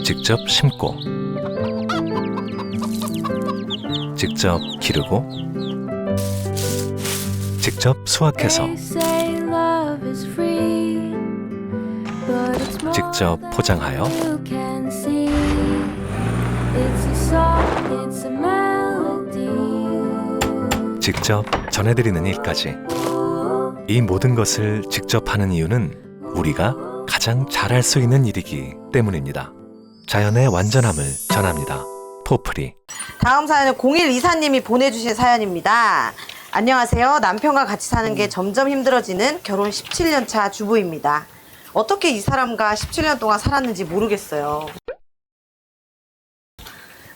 직접 심고, 직접 기르고, 직접 수확해서, 직접 포장하여, 직접 전해드리는 일까지. 이 모든 것을 직접 하는 이유는 우리가 가장 잘할 수 있는 일이기 때문입니다. 자연의 완전함을 전합니다. 포프리. 다음 사연은 0124님이 보내주신 사연입니다. 안녕하세요. 남편과 같이 사는 게 점점 힘들어지는 결혼 17년 차 주부입니다. 어떻게 이 사람과 17년 동안 살았는지 모르겠어요.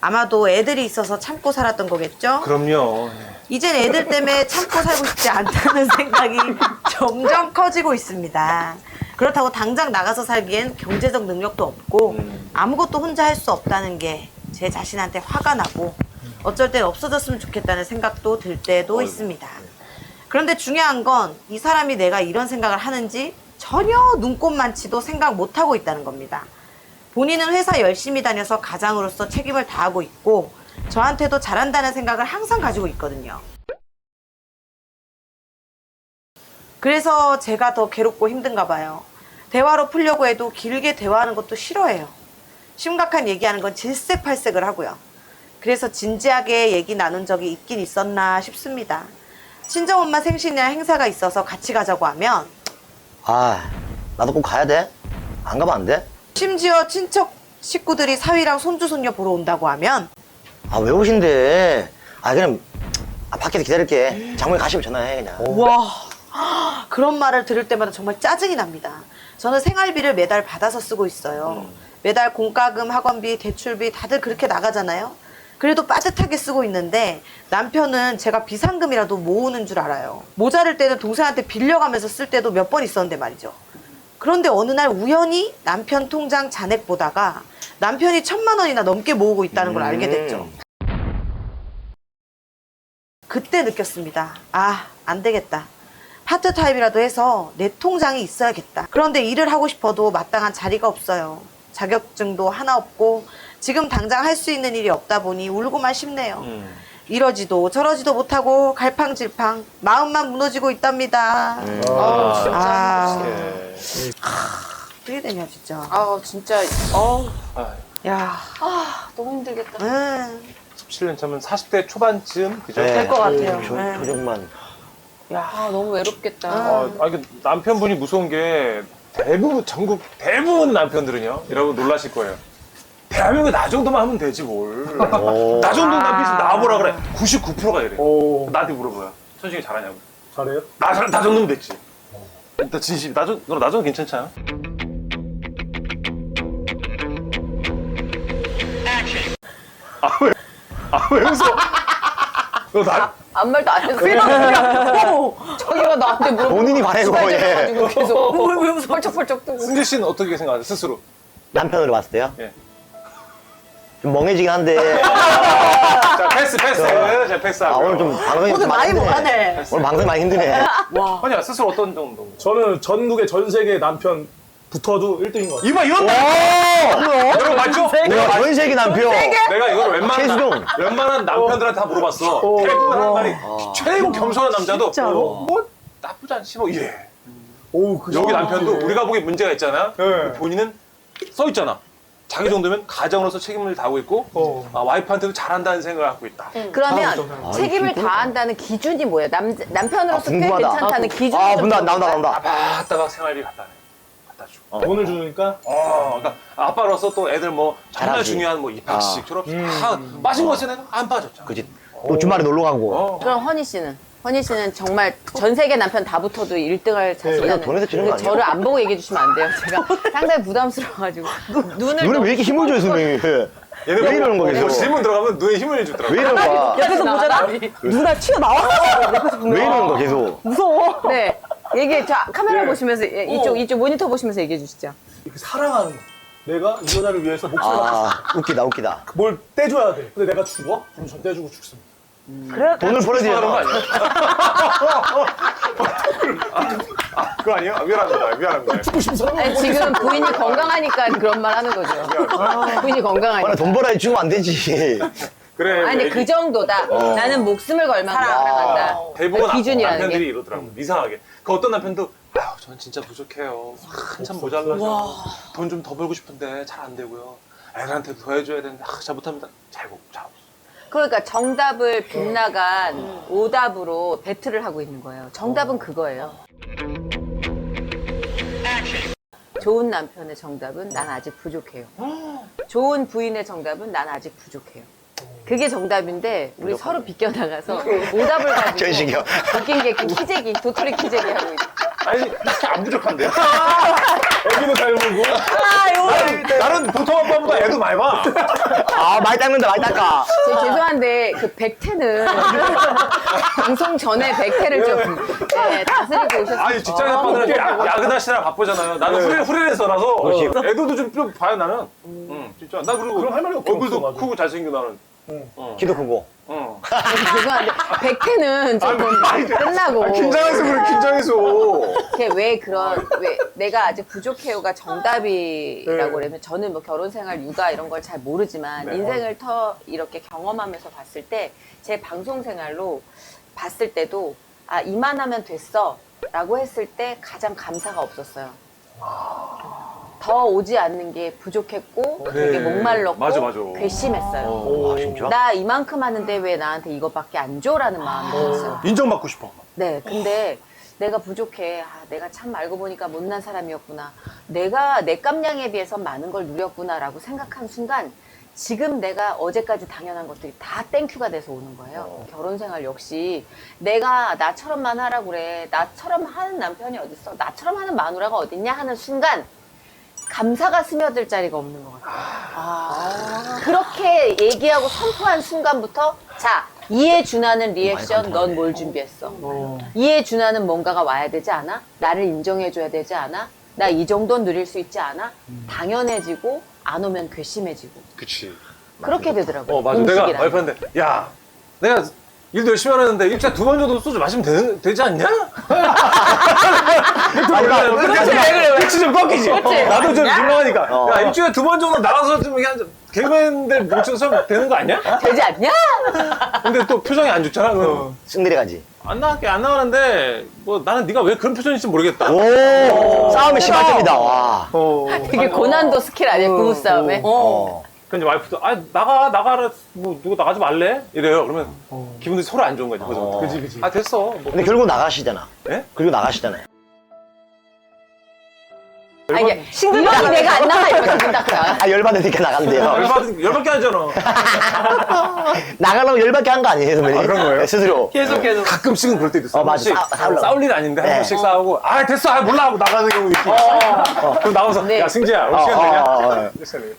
아마도 애들이 있어서 참고 살았던 거겠죠? 그럼요. 이젠 애들 때문에 참고 살고 싶지 않다는 생각이 점점 커지고 있습니다. 그렇다고 당장 나가서 살기엔 경제적 능력도 없고 아무것도 혼자 할 수 없다는 게 제 자신한테 화가 나고 어쩔 땐 없어졌으면 좋겠다는 생각도 들 때도 있습니다. 그런데 중요한 건 이 사람이 내가 이런 생각을 하는지 전혀 눈꼽만치도 생각 못하고 있다는 겁니다. 본인은 회사 열심히 다녀서 가장으로서 책임을 다하고 있고 저한테도 잘한다는 생각을 항상 가지고 있거든요. 그래서 제가 더 괴롭고 힘든가 봐요. 대화로 풀려고 해도 길게 대화하는 것도 싫어해요. 심각한 얘기하는 건 질색팔색을 하고요. 그래서 진지하게 얘기 나눈 적이 있긴 있었나 싶습니다. 친정엄마 생신이나 행사가 있어서 같이 가자고 하면 아, 나도 꼭 가야 돼? 안 가면 안 돼? 심지어 친척 식구들이 사위랑 손주 손녀 보러 온다고 하면 아, 왜 오신대? 아, 그럼 밖에서 기다릴게. 장모님 가시면 전화해, 그냥. 와, 그런 말을 들을 때마다 정말 짜증이 납니다. 저는 생활비를 매달 받아서 쓰고 있어요. 매달 공과금, 학원비, 대출비 다들 그렇게 나가잖아요. 그래도 빠듯하게 쓰고 있는데 남편은 제가 비상금이라도 모으는 줄 알아요. 모자랄 때는 동생한테 빌려가면서 쓸 때도 몇 번 있었는데 말이죠. 그런데 어느 날 우연히 남편 통장 잔액 보다가 남편이 1,000만 원이나 넘게 모으고 있다는 걸 알게 됐죠. 그때 느꼈습니다. 아, 안 되겠다. 파트타임이라도 해서 내 통장이 있어야겠다. 그런데 일을 하고 싶어도 마땅한 자리가 없어요. 자격증도 하나 없고 지금 당장 할 수 있는 일이 없다 보니 울고만 싶네요. 이러지도 저러지도 못하고 갈팡질팡 마음만 무너지고 있답니다. 진짜. 어떻게 되냐 진짜. 아 진짜 야, 너무 힘들겠다. 17년 차면 40대 초반쯤, 그죠? 네. 될 것 같아요. 표정만. 아 너무 외롭겠다. 남편분이 무서운 게 대부분, 전국 대부분 남편들은요, 이러고 놀라실 거예요. 대한민국에 나 정도만 하면 되지, 뭘. 나 정도 남편 있으면 나와보라 그래. 99%가 이래. 나한테 물어봐요. 천식이 잘하냐고. 잘해요? 나 정도면 됐지. 나 진심, 나 정도 괜찮지 않아? 왜 웃어? 너 아무 말도 안 했어. 그냥 자기가 나한테 물어보고 본인이 말해고, 예. 계속 왜 웃어? 펄쩍펄쩍 뜨고. 승재 씨는 어떻게 생각하세요, 스스로? 남편으로 봤을 때요? 예. 좀 멍해지긴 한데. 자, 패스. 자, 패스하고. 아, 오늘 좀 방송이 오늘 많이 못하네. 오늘 방송이 많이 힘드네. 아니야, 스스로 어떤 정도? 저는 전국의 전 세계 남편 붙어도 1등인 것 같아요. 이봐, 이런 이거 맞죠? 뭐야, 전 세계 남편. 내가 이걸 최수종. 웬만한 남편들한테 다 물어봤어. 대부분 하는 말이 최고 겸손한 남자도 뭐 나쁘지 않지 뭐 이래. 오, 여기 남편도 우리가 보기에 문제가 있잖아. 네. 본인은 써 있잖아. 자기 정도면 가정으로서 책임을 다하고 있고 와이프한테도 잘한다는 생각을 갖고 있다. 그러면 책임을 다한다는 기준이 뭐예요? 남편으로서 꽤 궁금하다. 괜찮다는 기준이 아, 좀 나온다. 따박따박 생활비 갖다 줘. 돈을 주니까 그러니까 아빠로서 또 애들 뭐 정말 잘하지. 중요한 뭐 입학식 졸업 다 빠진 것에 내가 안 빠졌잖아. 그치. 또 주말에 놀러 가고. 그럼 허니 씨는? 허니 씨는 정말 전 세계 남편 다 붙어도 1등할 자신이라는. 돈에서 치는 거 아니에요? 저를 안 보고 얘기해 주시면 안 돼요. 제가 상당히 부담스러워가지고 눈에 왜 이렇게 힘을 줘요, 선생님? 왜 이러는 거예요? 뭐 질문 들어가면 눈에 힘을 주더라고. 왜 이러는 거야? 옆에서 보잖아. 누나 튀어나와. 왜 이러는 거야, 계속? 무서워. 네. 얘기해. 자, 카메라 보시면서 이쪽 모니터 보시면서 얘기해 주시죠. 이렇게 사랑하는 거. 내가 이 여자를 위해서 목숨을 아, 웃기다. 뭘 떼줘야 돼. 근데 내가 죽어? 그럼 전 떼주고 죽습니다. 돈을 벌어야 하는 거 돼요. 아니야? 그거 아니에요? 아, 미안합니다. 죽고 싶은 사람은 아니, 지금 부인이 건강하니까 그런 말 하는 거죠. 부인이 건강하니까. 돈 벌어야 죽으면 안 되지. 그래. 아니, 근데 그 정도다. 나는 목숨을 걸 만큼 사랑한다. 대부분 기준이라는 남편들이 게. 이러더라고. 이상하게. 그 어떤 남편도 아유, 전 진짜 부족해요. 한참 모자라서 돈 좀 더 벌고 싶은데 잘 안 되고요. 애들한테도 더 해줘야 되는데 잘 못합니다. 잘 그러니까 정답을 빗나간 오답으로 배틀을 하고 있는 거예요. 정답은 그거예요. 좋은 남편의 정답은 난 아직 부족해요. 좋은 부인의 정답은 난 아직 부족해요. 그게 정답인데 우리 서로 비껴나가서 오답을 가지고 전식이요. 웃긴 게 키재기, 도토리 키재기 하고 있어. 아니, 안 부족한데요? 애기도 잘 보고. 나는 보통 아빠보다 애도 많이 봐. 아, 많이 닦는다, 많이 닦아. 죄송한데 그 백태는 방송 전에 백태를 좀 다스리고 오셨어요. 아니, 직장 아빠들은 야근하시느라 바쁘잖아요. 나는 후련해서라서 애들도 좀 봐요, 나는. 진짜. 나 그리고 그럼 할 말이 없죠, 얼굴도 맞아. 크고 잘생겨, 나는. 키도 크고. 죄송한데 백태는 조금 끝나고 긴장해서 그래, 긴장해서. 왜 내가 아직 부족해요가 정답이라고 그러면 저는 뭐 결혼 생활 육아 이런 걸 잘 모르지만 인생을 이렇게 경험하면서 봤을 때 제 방송 생활로 봤을 때도 아 이만하면 됐어 라고 했을 때 가장 감사가 없었어요. 더 오지 않는 게 부족했고 되게 목말랐고 맞아, 맞아. 괘씸했어요. 아, 진짜? 나 이만큼 하는데 왜 나한테 이것밖에 안 줘? 라는 마음이 들었어요. 인정받고 싶어. 네, 근데 내가 부족해. 아, 내가 참 알고 보니까 못난 사람이었구나. 내가 내 깜냥에 비해서 많은 걸 누렸구나 라고 생각한 순간 지금 내가 어제까지 당연한 것들이 다 땡큐가 돼서 오는 거예요. 결혼 생활 역시 내가 나처럼만 하라고 그래. 나처럼 하는 남편이 어딨어. 나처럼 하는 마누라가 어딨냐 하는 순간 감사가 스며들 자리가 없는 것 같아요. 그렇게 얘기하고 선포한 순간부터 자 이에 준하는 리액션 넌 뭘 준비했어? 이에 준하는 뭔가가 와야 되지 않아? 나를 인정해줘야 되지 않아? 나 이 정도는 누릴 수 있지 않아? 당연해지고 안 오면 괘씸해지고 그치. 그렇게 되더라고요. 맞아. 내가 음식이라는 게. 와이프한테, 야, 내가 일도 열심히 하는데 일주일에 2번 정도 소주 마시면 되지 않냐? 그치, 좀 꺾이지. 나도 좀 민망하니까. 야, 일주일에 2번 정도 나가서 좀 그냥 개그맨들 뭉쳐서 되는 거 아니야? 되지 않냐? 근데 또 표정이 안 좋잖아. 그럼. 승들이 가지. 안 나가는데 뭐 나는 네가 왜 그런 표정인지 모르겠다. 오! 싸움이 심할겁니다, 와. 되게 고난도 스킬 아니에요? 부부싸움에? 근데 와이프도 나가라 뭐 누구 나가지 말래? 이래요. 그러면 기분이 서로 안 좋은 거지. 그래서 그지. 아 됐어. 뭐. 근데 결국 나가시잖아. 예? 그리고 나가시잖아요. 아니, 이게 이러니 내가 안 나가 이러면서 기분 닦아. 아, 열받으니까 나간대요. 열받게 하잖아. 나가려고 열받게 한 거 아니에요, 선배님? 그런 거예요? 스스로. 계속해서. 가끔씩은 그럴 때도 있어. 맞아. 싸우려고. 싸울 일 아닌데 한 네. 번씩 싸우고 아 됐어 아 몰라 하고 나가는 경우 있지. 그럼 나가서 네. 야 승재야 올 시간 되냐?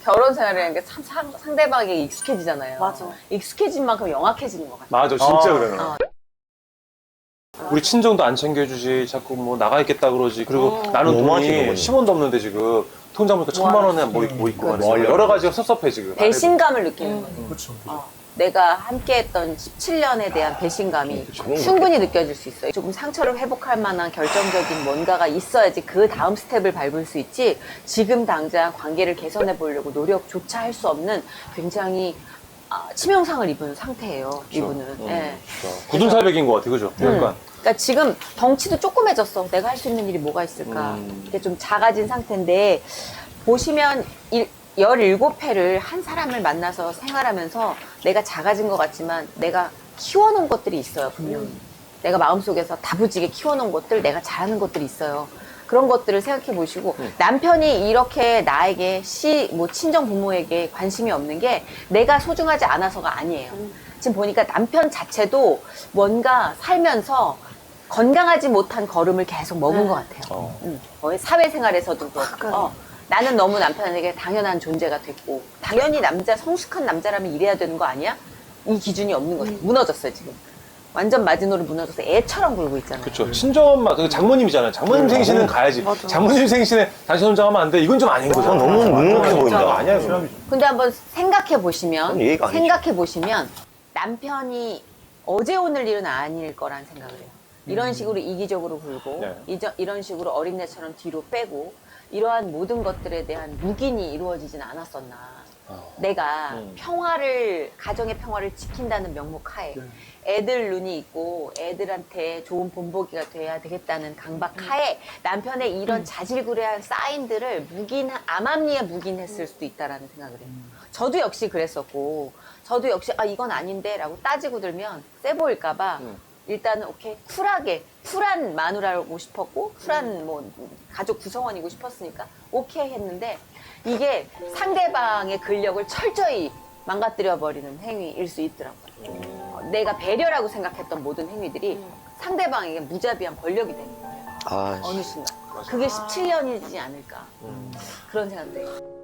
결혼 생활이라는 게 참 상대방에게 익숙해지잖아요. 맞아. 익숙해진 만큼 영악해지는 것 같아요. 맞아 진짜 그래요. 우리 친정도 안 챙겨주지 자꾸 뭐 나가 있겠다 그러지 그리고 나는 너무하지, 돈이 너무하지. 10원도 없는데 지금 통장 보니까 1,000만 원에 뭐 있고 말이야. 여러 가지가 섭섭해 지금. 배신감을 느끼는 거예요. 그렇죠. 내가 함께했던 17년에 대한 배신감이 충분히 느껴질 수 있어요. 조금 상처를 회복할 만한 결정적인 뭔가가 있어야지 그 다음 스텝을 밟을 수 있지 지금 당장 관계를 개선해 보려고 노력조차 할 수 없는 굉장히 치명상을 입은 상태예요. 이분은. 예. 굳은 살백인 것 같아 그죠? 그러니까 그러니까 지금 덩치도 조그매졌어. 내가 할 수 있는 일이 뭐가 있을까. 이게 좀 작아진 상태인데 보시면 17회를 한 사람을 만나서 생활하면서 내가 작아진 것 같지만 내가 키워놓은 것들이 있어요, 분명히. 내가 마음속에서 다부지게 키워놓은 것들, 내가 잘하는 것들이 있어요. 그런 것들을 생각해 보시고 남편이 이렇게 나에게 친정 부모에게 관심이 없는 게 내가 소중하지 않아서가 아니에요. 지금 보니까 남편 자체도 뭔가 살면서 건강하지 못한 걸음을 계속 먹은 것 같아요. 사회생활에서도 그렇고 나는 너무 남편에게 당연한 존재가 됐고 당연히 성숙한 남자라면 이래야 되는 거 아니야? 이 기준이 없는 거죠. 무너졌어요 지금. 완전 마지노를 무너져서 애처럼 굴고 있잖아요. 그렇죠. 친정엄마 장모님이잖아요. 장모님 생신은 가야지. 장모님 생신에 당신 혼자 가면 안 돼. 이건 좀 아닌 거죠. 너무 묵묵해 보인다. 아니야 그럼. 근데 한번 생각해 보시면 그건 얘기가 아니지. 남편이 어제 오늘 일은 아닐 거란 생각을 해요. 이런 식으로 이기적으로 굴고 네. 이런 식으로 어린애처럼 뒤로 빼고 이러한 모든 것들에 대한 묵인이 이루어지진 않았었나. 내가 평화를 가정의 평화를 지킨다는 명목 하에 애들 눈이 있고 애들한테 좋은 본보기가 돼야 되겠다는 강박 하에 남편의 이런 자질구레한 사인들을 암암리에 묵인했을 수도 있다라는 생각을 해요. 저도 역시 그랬었고 저도 역시 아 이건 아닌데 라고 따지고 들면 세 보일까봐 일단은 오케이 쿨한 마누라고 싶었고 쿨한 뭐 가족 구성원이고 싶었으니까 오케이 했는데 이게 상대방의 근력을 철저히 망가뜨려 버리는 행위일 수 있더라고요. 내가 배려라고 생각했던 모든 행위들이 상대방에게 무자비한 권력이 되는 거예요. 아, 어느 순간 그게 17년이지 않을까 그런 생각도 해요.